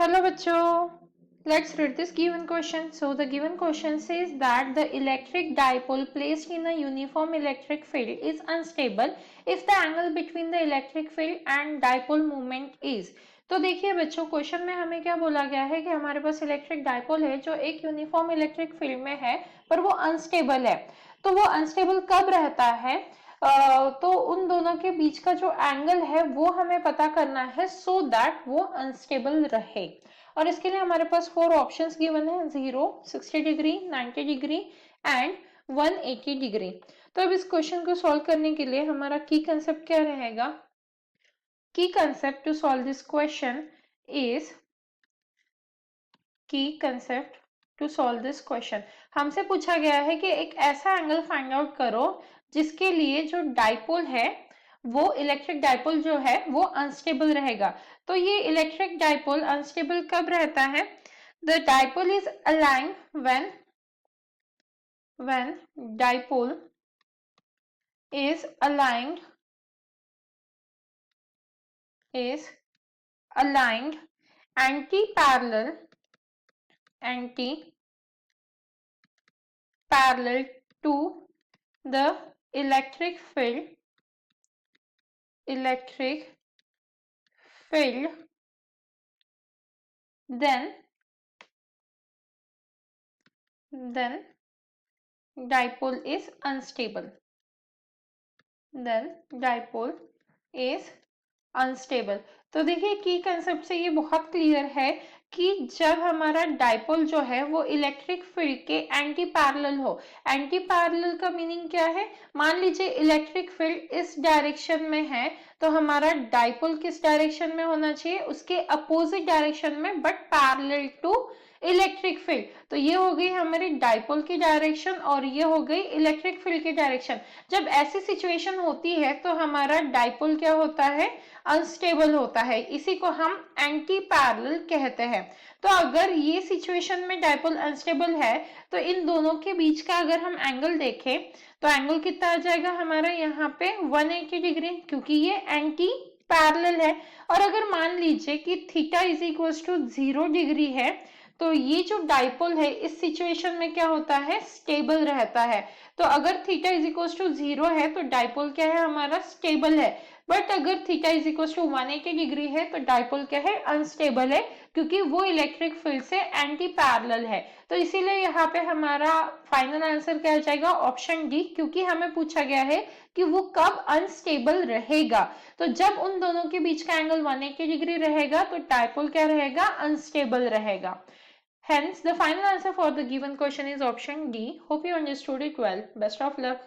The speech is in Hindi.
Hello bachcho, let's read this given question. So the given question says that the electric dipole placed in a uniform electric field is unstable if the angle between the electric field and dipole moment is. तो देखिए बच्चों, क्वेश्चन में हमें क्या बोला गया है कि हमारे पास इलेक्ट्रिक डाइपोल है जो एक यूनिफॉर्म इलेक्ट्रिक फील्ड में है, पर वो अनस्टेबल है। तो वो अनस्टेबल कब रहता है? तो उन दोनों के बीच का जो एंगल है वो हमें पता करना है सो दैट वो अनस्टेबल रहे। और इसके लिए हमारे पास 4 ऑप्शंस गिवन है, 0, 60 डिग्री, 90 डिग्री एंड 180 डिग्री। तो अब इस क्वेश्चन को सॉल्व करने के लिए हमारा की कंसेप्ट क्या रहेगा? Key concept to solve this question is key concept to solve this question, हमसे पूछा गया है कि एक ऐसा एंगल फाइंड आउट करो जिसके लिए जो डाइपोल है वो इलेक्ट्रिक डाइपोल जो है वो अनस्टेबल रहेगा। तो ये इलेक्ट्रिक डाइपोल अनस्टेबल कब रहता है? The dipole is aligned when dipole is aligned anti-parallel to the electric field then dipole is unstable. तो देखिए की कंसेप्ट से ये बहुत क्लियर है कि जब हमारा डाइपोल जो है वो इलेक्ट्रिक फील्ड के एंटी पैरेलल हो। एंटी पैरेलल का मीनिंग क्या है? मान लीजिए इलेक्ट्रिक फील्ड इस डायरेक्शन में है तो हमारा डाइपोल किस डायरेक्शन में होना चाहिए? उसके अपोजिट डायरेक्शन में, but parallel to electric field. तो ये हो गई हमारी डाइपोल की डायरेक्शन और ये हो गई इलेक्ट्रिक फील्ड की डायरेक्शन। जब ऐसी सिचुएशन होती है तो हमारा डाइपोल क्या होता है? अनस्टेबल होता है। इसी को हम एंटी पैरेलल कहते हैं। तो अगर ये सिचुएशन में डाइपोल अनस्टेबल है तो इन दोनों के बीच का अगर हम एंगल देखें तो एंगल कितना आ जाएगा हमारा यहाँ पे? 180 डिग्री, क्योंकि ये एंटी पैरेलल है। और अगर मान लीजिए कि theta is equal to 0 degree है तो ये जो डाइपोल है इस सिचुएशन में क्या होता है? स्टेबल रहता है। तो अगर थीटा इज इक्वल टू 0 है तो डाइपोल क्या है हमारा? स्टेबल है। बट अगर theta is equal to 180 degree है तो डाइपोल क्या है? अनस्टेबल है, क्योंकि वो इलेक्ट्रिक फील्ड से एंटी पैरेलल है। तो इसीलिए यहाँ पे हमारा फाइनल आंसर क्या आ जाएगा? ऑप्शन डी, क्योंकि हमें पूछा गया है कि वो कब अनस्टेबल रहेगा। तो जब उन दोनों के बीच का एंगल 180 डिग्री रहेगा तो डाइपोल क्या रहेगा? अनस्टेबल रहेगा। Hence, the final answer for the given question is option D. Hope you understood it well. Best of luck.